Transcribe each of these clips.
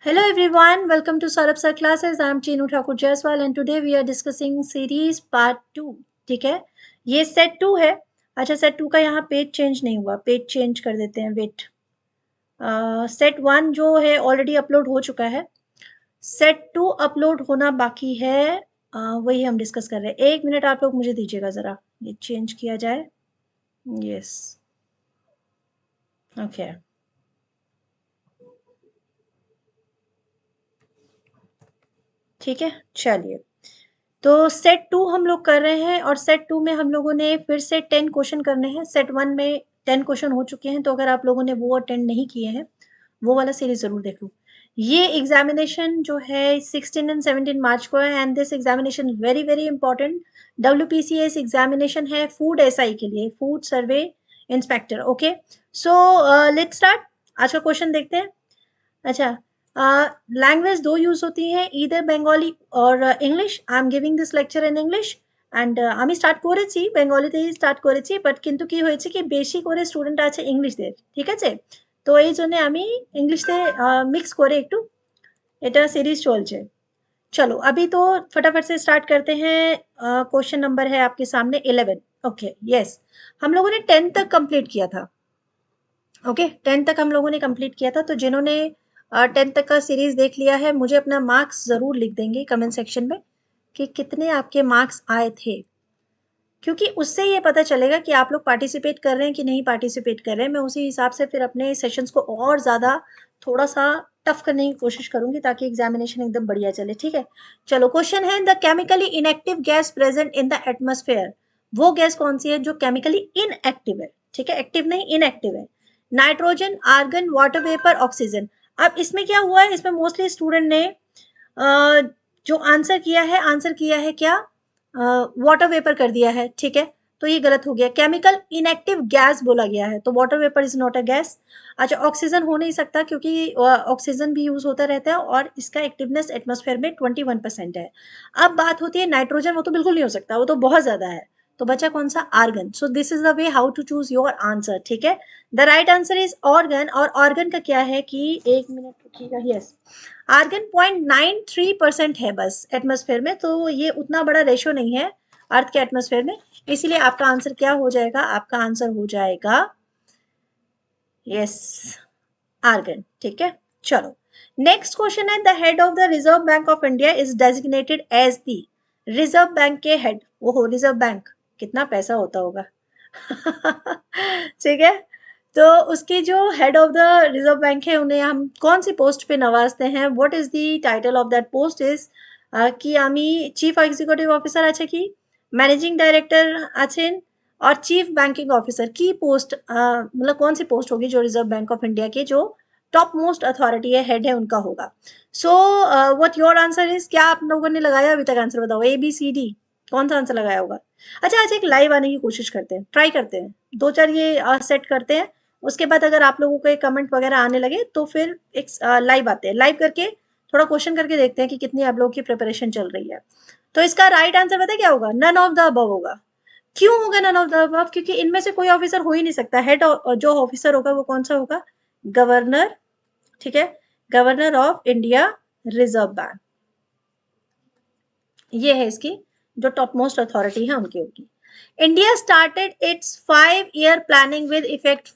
Hello everyone, welcome to Saurabh Sir Classes. I am Chinu Thakur Jaiswal and today we are discussing series part 2. ठीक है, ये set 2 है. अच्छा, set 2 का यहाँ पेज चेंज नहीं हुआ, पेज चेंज कर देते हैं. वेट, सेट 1 जो है ऑलरेडी अपलोड हो चुका है. सेट 2 अपलोड होना बाकी है. वही हम डिस्कस कर रहे हैं. 1 मिनट आप लोग मुझे दीजिएगा ज़रा, ये चेंज किया जाए. Yes, okay. ठीक है, चलिए. तो सेट 2 हम लोग कर रहे हैं और सेट 2 में हम लोगों ने फिर से 10 क्वेश्चन करने हैं. सेट 1 में 10 क्वेश्चन हो चुके हैं, तो अगर आप लोगों ने वो अटेंड नहीं किए हैं, वो वाला सीरीज ज़रूर देख लो. ये एग्जामिनेशन जो है 16 एंड 17 मार्च को है and this examination very very important. WPCS examination है फूड SI के लिए, food survey inspector. Okay, so let's start. आज का क्वेश्चन देखते हैं. अच्छा, लैंग्वेज दो यूज होती हैं, इधर बंगाली और English. I am giving this lecture in English and আমি স্টার্ট করেছি বেঙ্গলিতেই স্টার্ট করেছি, বাট কিন্তু কি হয়েছে কি বেশি করে স্টুডেন্ট আছে ইংলিশদের, ঠিক আছে, তো এই জন্য আমি ইংলিশে মিক্স করে একটু এটা সিরিজ চলছে. चलो अभी तो फटाफट से स्टार्ट करते हैं. क्वेश्चन नंबर है आपके सामने 11. ओके, यस, हम लोगों ने 10 तक कंप्लीट किया था. ओके, 10 तक हम लोगों ने कंप्लीट किया था. तो जिन्होंने 10 तक का सीरीज देख लिया है, मुझे अपना मार्क्स ज़रूर लिख देंगे कमेंट सेक्शन में कि कितने आपके मार्क्स आए थे, क्योंकि उससे ये पता चलेगा कि आप लोग पार्टिसिपेट कर रहे हैं कि नहीं पार्टिसिपेट कर रहे हैं. मैं उसी हिसाब से फिर अपने सेशंस को और ज़्यादा थोड़ा सा टफ करने की कोशिश करूंगी ताकि एग्जामिनेशन एकदम बढ़िया चले. ठीक है, चलो. क्वेश्चन है, the chemically inactive gas present in the atmosphere. वो गैस कौन सी है जो केमिकली इनएक्टिव है? ठीक है, एक्टिव नहीं, इनएक्टिव है. Nitrogen, argon, water vapour, oxygen. अब इसमें क्या हुआ है, इसमें मोस्टली स्टूडेंट ने जो आंसर किया है क्या, वाटर वेपर कर दिया है. ठीक है, तो ये गलत हो गया. केमिकल इनएक्टिव गैस बोला गया है, तो water vapour is not a gas. अच्छा, ऑक्सीजन हो नहीं सकता क्योंकि ऑक्सीजन भी यूज होता रहता है और इसका एक्टिवनेस एटमॉस्फेयर में 21% है. अब बात होती है नाइट्रोजन, वो तो बिल्कुल नहीं हो सकता, वो तो बहुत ज्यादा है. तो बचा कौन सा? Argon. So this is the way how to choose your answer. ठीक है, the right answer is argon. और ऑर्गन का क्या है कि, एक मिनट रुकिएगा. यस, आर्गन 0.93% है बस एटमॉस्फेयर में, तो ये उतना बड़ा रेशो नहीं है अर्थ के एटमॉस्फेयर में. इसीलिए आपका आंसर क्या हो जाएगा? आपका आंसर हो जाएगा यस, आर्गन. ठीक है, चलो. नेक्स्ट क्वेश्चन है, the head of the reserve bank of India is designated as the. Reserve bank के हेड, ओहो, रिजर्व बैंक कितना पैसा होता होगा. ठीक है, तो उसके जो head of the reserve bank है, उन्हें हम कौन सी पोस्ट पे नवाजते हैं? What is the title of that post is कि আমি চিফ এক্সিকিউটিভ অফিসার আছে কি, ম্যানেজিং ডাইরেক্টর আছেন, और चीफ बैंकिंग ऑफिसर की पोस्ट, मतलब कौन सी पोस्ट होगी जो रिजर्व बैंक ऑफ इंडिया के जो टॉप मोस्ट अथॉरिटी है, हेड है, उनका होगा. So what your answer is? क्या आप लोगों ने लगाया अभी तक? आंसर बताओ, ABCD, कौन सा आंसर लगाया होगा? अच्छा, आज एक लाइव आने की कोशिश करते हैं, ट्राई करते हैं, दो चार ये सेट करते हैं. उसके बाद अगर आप लोगों के कमेंट वगैरह आने लगे तो फिर एक लाइव आते हैं, लाइव करके थोड़ा क्वेश्चन करके देखते हैं कि कितनी आप लोगों की प्रिपरेशन चल रही है. तो इसका राइट आंसर पता है क्या होगा? नन ऑफ द अबव होगा. क्यों होगा नन ऑफ द अबव? क्योंकि इनमें से कोई ऑफिसर हो ही नहीं सकता. हेड जो ऑफिसर होगा वो कौन सा होगा? गवर्नर. ठीक है, governor of India reserve bank, ये है इसकी जो टॉप मोस्ट अथॉरिटी है, उनकी होगी. India started it's 5 year planning with effect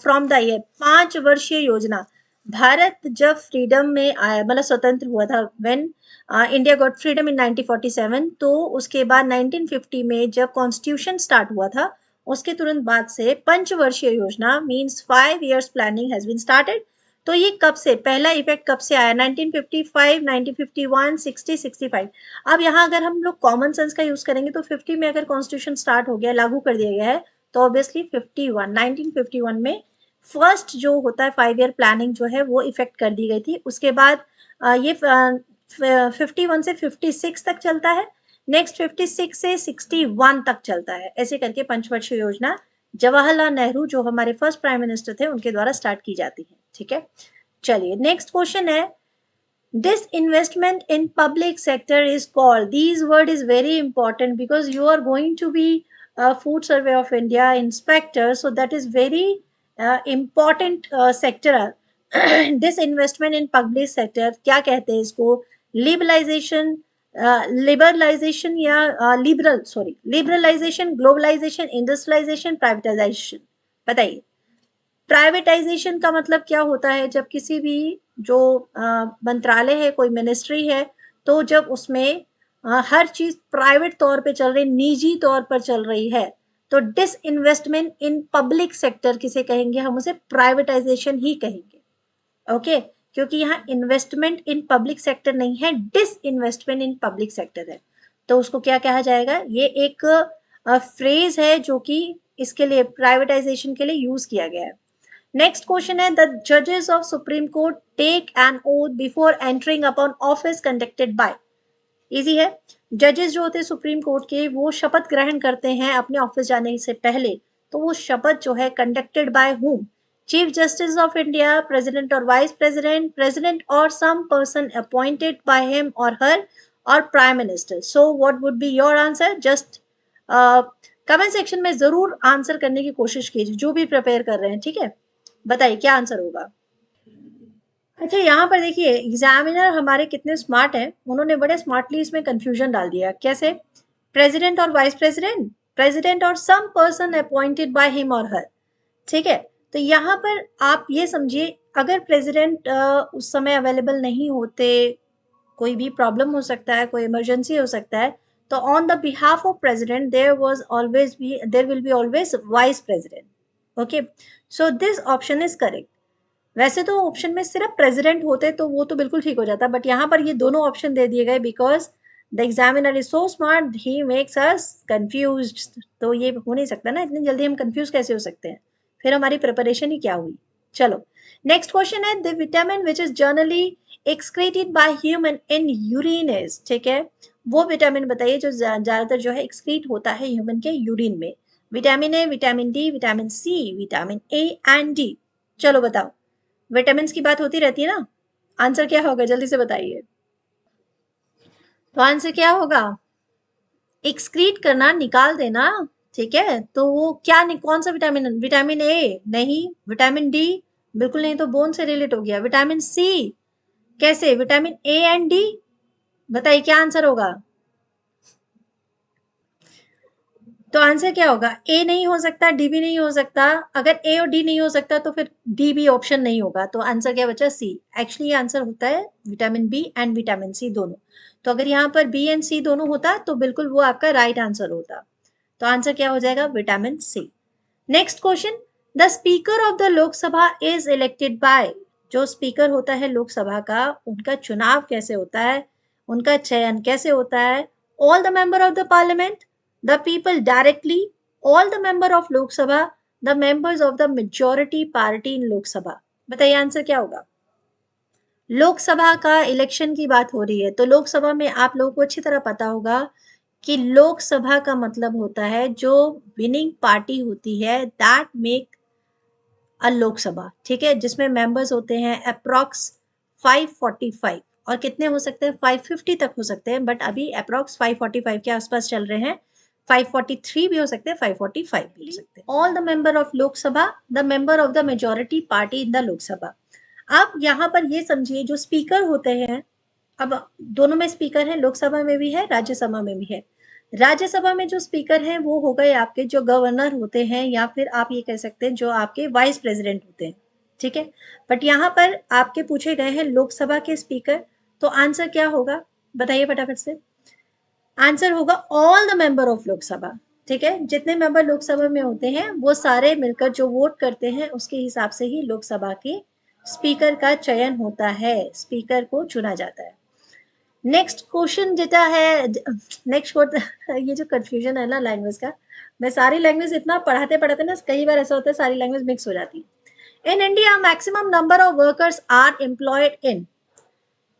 from the year. 5 वर्षीय योजना. भारत जब फ्रीडम में आया, मतलब स्वतंत्र हुआ था, व्हेन इंडिया गॉट फ्रीडम इन 1947, तो उसके बाद 1950 में जब कॉन्स्टिट्यूशन स्टार्ट हुआ था, उसके तुरंत बाद से पंचवर्षीय योजना means 5 years planning has been started. तो ये कब से, पहला इफेक्ट कब से आया? 1955, 1951, 60, 65. अब यहाँ अगर हम लोग कॉमन सेंस का यूज करेंगे तो 50 में अगर कॉन्स्टिट्यूशन स्टार्ट हो गया, लागू कर दिया गया है, तो ऑब्वियसली 1951 में फर्स्ट जो होता है 5 ईयर प्लानिंग जो है वो इफेक्ट कर दी गई थी. उसके बाद ये 51 से 56 तक चलता है, नेक्स्ट 56 से 61 तक चलता है. ऐसे करके पंचवर्षीय योजना जवाहरलाल नेहरू जो हमारे फर्स्ट प्राइम मिनिस्टर थे, उनके द्वारा स्टार्ट की जाती है. ठीक है, चलिए नेक्स्ट क्वेश्चन है, disinvestment in public sector is called. These word is very important because you are going to be a food survey of India inspector, so that is very important sector. Disinvestment in public sector क्या कहते हैं इसको? Liberalisation, liberalisation या liberalisation, globalisation, industrialisation, privatisation. बताइए, privatisation का मतलब क्या होता है? जब किसी भी जो मंत्रालय है, कोई मिनिस्ट्री है, तो जब उसमें हर चीज प्राइवेट तौर पे चल रही, निजी तौर पर चल रही है, तो डिसइन्वेस्टमेंट इन पब्लिक सेक्टर किसे कहेंगे? हम उसे प्राइवेटाइजेशन ही कहेंगे। ओके, क्योंकि यहाँ इन्वेस्टमेंट इन पब्लिक सेक्टर नहीं है, डिसइन्वेस्टमेंट इन पब्लिक सेक्टर है, तो उसको क्या कहा जाएगा? ये एक फ्रेज है जो कि इसके लिए, प्राइवेटाइजेशन के लिए यूज किया गया है। नेक्स्ट क्वेश्चन है, द जजेस of supreme court take an oath before entering upon office conducted by. Easy है, जजेस जो होते हैं सुप्रीम कोर्ट के, वो शपथ ग्रहण करते हैं अपने ऑफिस जाने से पहले, तो वो शपथ जो है conducted by whom? Chief justice of India, president और वाइस प्रेसिडेंट, प्रेसिडेंट और some person appointed by him और हर, और prime minister. So what would be your answer? Just comment section में जरूर आंसर करने की कोशिश कीजिए, जो भी प्रिपेयर कर रहे हैं, ठीक है? बताइए क्या आंसर होगा। अच्छा, यहाँ पर देखिए, एग्जामिनर हमारे कितने स्मार्ट हैं, उन्होंने बड़े स्मार्टली इसमें कंफ्यूजन डाल दिया। कैसे? प्रेसिडेंट और वाइस प्रेसिडेंट, प्रेसिडेंट और some person appointed by him और हर, ठीक है? तो यहाँ पर आप ये समझिए, अगर प्रेसिडेंट उस समय अवेलेबल नहीं होते, कोई भी प्रॉब्लम हो सकता है, कोई इमरजेंसी हो सकता है, तो on the behalf of president there will be always vice president. Okay, so this option is correct. वैसे तो ऑप्शन में सिर्फ प्रेसिडेंट होते तो वो तो बिल्कुल ठीक हो जाता, बट यहाँ पर ये दोनों ऑप्शन दे दिए गए, because the examiner is so smart, he makes us confused. तो ये हो नहीं सकता ना, इतनी जल्दी हम कंफ्यूज कैसे हो सकते हैं? फिर हमारी प्रिपरेशन ही क्या हुई। चलो, नेक्स्ट क्वेश्चन है, the vitamin which is generally excreted by human in urine is, ठीक है? वो विटामिन बताइए जो ज्यादातर जो है एक्सक्रीट होता है ह्यूमन के यूरिन में। Vitamin A, vitamin D, vitamin C, vitamin A and D. चलो बताओ, विटामिन की बात होती रहती है ना, आंसर क्या होगा? जल्दी से बताइए। तो आंसर क्या होगा? एक्सक्रीट करना, निकाल देना, ठीक है? तो वो क्या, कौन सा विटामिन? विटामिन ए नहीं, विटामिन डी बिल्कुल नहीं, तो बोन से रिलेट हो गया। विटामिन सी कैसे? विटामिन ए एंड डी, बताइए क्या आंसर होगा? तो आंसर क्या होगा? ए नहीं हो सकता, डी भी नहीं हो सकता। अगर ए और डी नहीं हो सकता तो फिर डी भी ऑप्शन नहीं होगा, तो आंसर क्या बचा? सी। एक्चुअली आंसर होता है vitamin B and vitamin C दोनों। तो अगर यहाँ पर बी एंड सी दोनों होता तो बिल्कुल वो आपका राइट आंसर होता। तो आंसर क्या हो जाएगा? Vitamin C. Next question, the speaker of the Lok Sabha is elected by. जो स्पीकर होता है लोकसभा का, उनका चुनाव कैसे होता है, उनका चयन कैसे होता है? All the member of the parliament, the people directly, all the member of Lok Sabha, the members of the majority party इन लोकसभा। बताइए आंसर क्या होगा? लोकसभा का इलेक्शन की बात हो रही है, तो लोकसभा में आप लोगों को अच्छी तरह पता होगा कि लोकसभा का मतलब होता है जो विनिंग पार्टी होती है, दैट मेक अ लोकसभा, ठीक है? जिसमें मेंबर्स होते हैं अप्रॉक्स 545, और कितने हो सकते हैं? 550 तक हो सकते हैं, बट अभी अप्रॉक्स 545 के आसपास चल रहे हैं। 543 भी हो सकते हैं, 545 भी हो सकते हैं। All the member of Lok Sabha, the member of the majority party in the Lok Sabha. आप यहाँ पर ये समझिए, जो स्पीकर होते हैं, अब दोनों में स्पीकर है, लोकसभा में भी है, राज्यसभा में भी है। राज्यसभा में जो स्पीकर हैं वो हो गए आपके जो गवर्नर होते हैं, या फिर आप ये कह सकते हैं जो आपके वाइस प्रेसिडेंट होते हैं, ठीक है? बट यहाँ पर आपके पूछे गए हैं लोकसभा के स्पीकर, तो आंसर क्या होगा? बताइए फटाफट से। आंसर होगा all the member of Lok Sabha, ठीक है? जितने मेंबर लोकसभा में होते हैं वो सारे मिलकर जो वोट करते हैं, उसके हिसाब से ही लोकसभा के स्पीकर का चयन होता है, स्पीकर को चुना जाता है। नेक्स्ट क्वेश्चन जेटा है, नेक्स्ट ये जो कंफ्यूजन है ना लैंग्वेज का, मैं सारी लैंग्वेज इतना पढ़ाते पढ़ाते ना कई बार ऐसा होता है सारी लैंग्वेज मिक्स हो जाती है। In India maximum number of workers are employed in.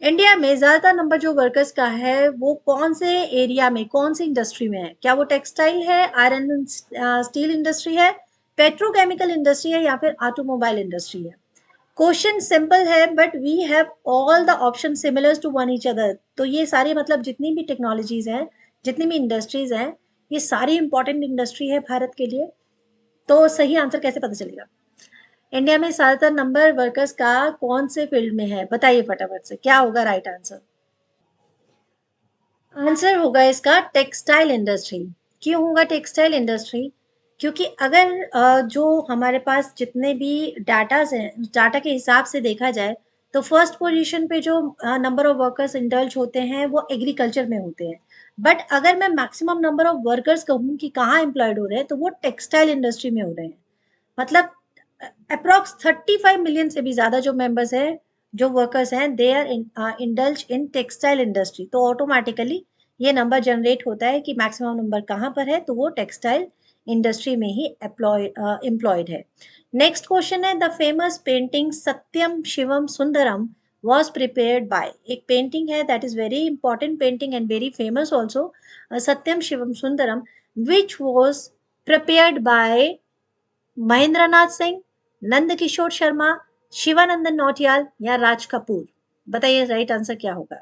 India में ज्यादातर नंबर जो वर्कर्स का है वो कौन से एरिया में, कौन सी इंडस्ट्री में है? क्या वो टेक्सटाइल है, आयरन एंड स्टील इंडस्ट्री है, पेट्रोकेमिकल इंडस्ट्री है, या फिर ऑटोमोबाइल इंडस्ट्री है? क्वेश्चन सिंपल है, but we have all the option similar to one each other. तो ये सारी, मतलब जितनी भी टेक्नोलॉजीज हैं, जितनी भी इंडस्ट्रीज हैं, ये सारी इंपॉर्टेंट इंडस्ट्री है भारत के लिए। तो सही आंसर कैसे पता चलेगा? इंडिया में ज्यादातर नंबर वर्कर्स का कौन से फील्ड में है, बताइए फटाफट से, क्या होगा राइट आंसर? आंसर होगा इसका टेक्सटाइल इंडस्ट्री। क्यों होगा टेक्सटाइल इंडस्ट्री? क्योंकि अगर जो हमारे पास जितने भी डाटाज हैं, डाटा के हिसाब से देखा जाए तो फर्स्ट पोजीशन पे जो नंबर ऑफ वर्कर्स इंडल्ज होते हैं वो एग्रीकल्चर में होते हैं। बट अगर मैं मैक्सिमम नंबर ऑफ वर्कर्स कहूँ कि कहाँ एम्प्लॉयड हो रहे हैं, तो वो टेक्सटाइल इंडस्ट्री में हो रहे हैं। मतलब अप्रॉक्स 35 मिलियन से भी ज़्यादा जो मेंबर्स हैं, जो वर्कर्स हैं, they are indulge in textile industry. तो ऑटोमेटिकली ये नंबर जनरेट होता है कि मैक्सिमम नंबर कहाँ पर है, तो वो टेक्सटाइल इंडस्ट्री में ही एम्प्लॉयड है। नेक्स्ट क्वेश्चन है, the famous painting Satyam Shivam Sundaram was prepared by। एक पेंटिंग है that is very important painting and very famous also, Satyam Shivam Sundaram, which was prepared by Mahendra Nath Singh, Nand Kishore Sharma, Shivanandan Nautiyal या राज कपूर? बताइए राइट आंसर क्या होगा?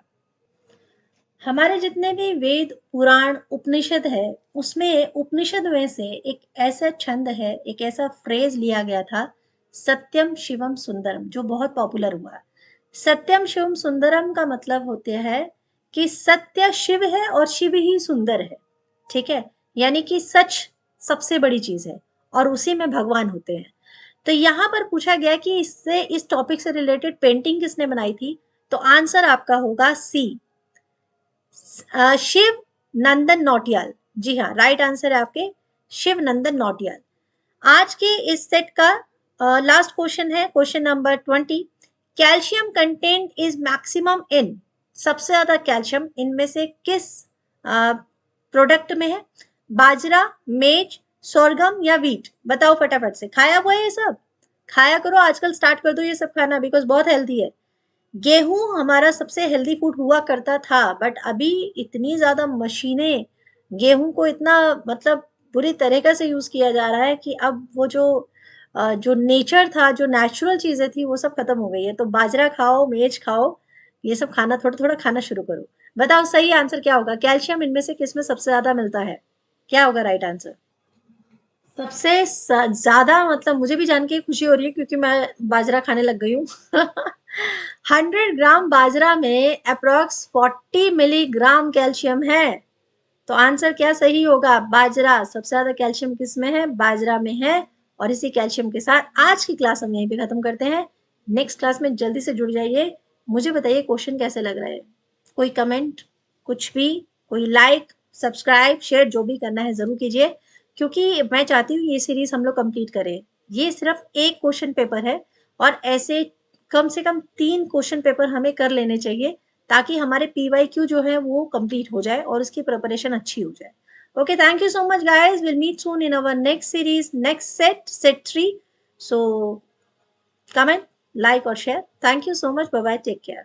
हमारे जितने भी वेद पुराण उपनिषद है, उसमें उपनिषद में से एक ऐसा छंद है, एक ऐसा फ्रेज लिया गया था, सत्यम शिवम सुंदरम, जो बहुत पॉपुलर हुआ। सत्यम शिवम सुंदरम का मतलब होते हैं कि सत्य शिव है और शिव ही सुंदर है। ठीक है, यानी कि सच सबसे बड़ी चीज है और उसी में भगवान होते हैं। तो यहाँ पर पूछा गया कि इससे, इस टॉपिक से रिलेटेड पेंटिंग किसने बनाई थी, तो आंसर आपका होगा सी, शिव नंदन नौटियाल। जी हाँ, राइट आंसर है आपके शिव नंदन नौटियाल। आज के इस सेट का लास्ट क्वेश्चन है, question number 20। Calcium content is maximum in, सबसे ज्यादा कैल्शियम इनमें से किस प्रोडक्ट में है? बाजरा, मेज, सोरगम या वीट? बताओ फटाफट से, खाया हुआ है ये सब? खाया करो आजकल, स्टार्ट कर दो ये सब खाना, बिकॉज बहुत हेल्दी है। गेहूं हमारा सबसे हेल्दी फूड हुआ करता था, बट अभी इतनी ज्यादा मशीनें गेहूं को इतना, मतलब बुरी तरीके से यूज किया जा रहा है कि अब वो जो नेचर था, जो नेचुरल चीजें थी, वो सब खत्म हो गई है। तो बाजरा खाओ, मेज खाओ, ये सब खाना थोड़ा थोड़ा खाना शुरू करो। बताओ सही आंसर क्या होगा? कैल्शियम इनमें से किस में सबसे ज्यादा मिलता है? क्या होगा राइट आंसर? सबसे ज्यादा, मतलब मुझे भी जान के खुशी हो रही है क्योंकि मैं बाजरा खाने लग गई हूँ। 100 ग्राम बाजरा में अप्रोक्स 40 मिलीग्राम कैल्शियम है। तो आंसर क्या सही होगा? बाजरा। सबसे ज्यादा कैल्शियम किस में है? बाजरा में है। और इसी कैल्शियम के साथ आज की क्लास हम यहीं पे खत्म करते हैं। नेक्स्ट क्लास में जल्दी से जुड़ जाइए। मुझे बताइए क्वेश्चन कैसे लग रहा है, कोई कमेंट, कुछ भी, कोई लाइक, सब्सक्राइब, शेयर, जो भी करना है जरूर कीजिए, क्योंकि मैं चाहती हूँ ये सीरीज हम लोग कंप्लीट करें। ये सिर्फ एक क्वेश्चन पेपर है और ऐसे कम से कम 3 क्वेश्चन पेपर हमें कर लेने चाहिए, ताकि हमारे PYQ जो है वो कंप्लीट हो जाए और उसकी प्रिपरेशन अच्छी हो जाए। Okay, thank you so much guys, will meet soon in our next series, next set 3। So comment, like और share. Thank you so much, bye bye, take care.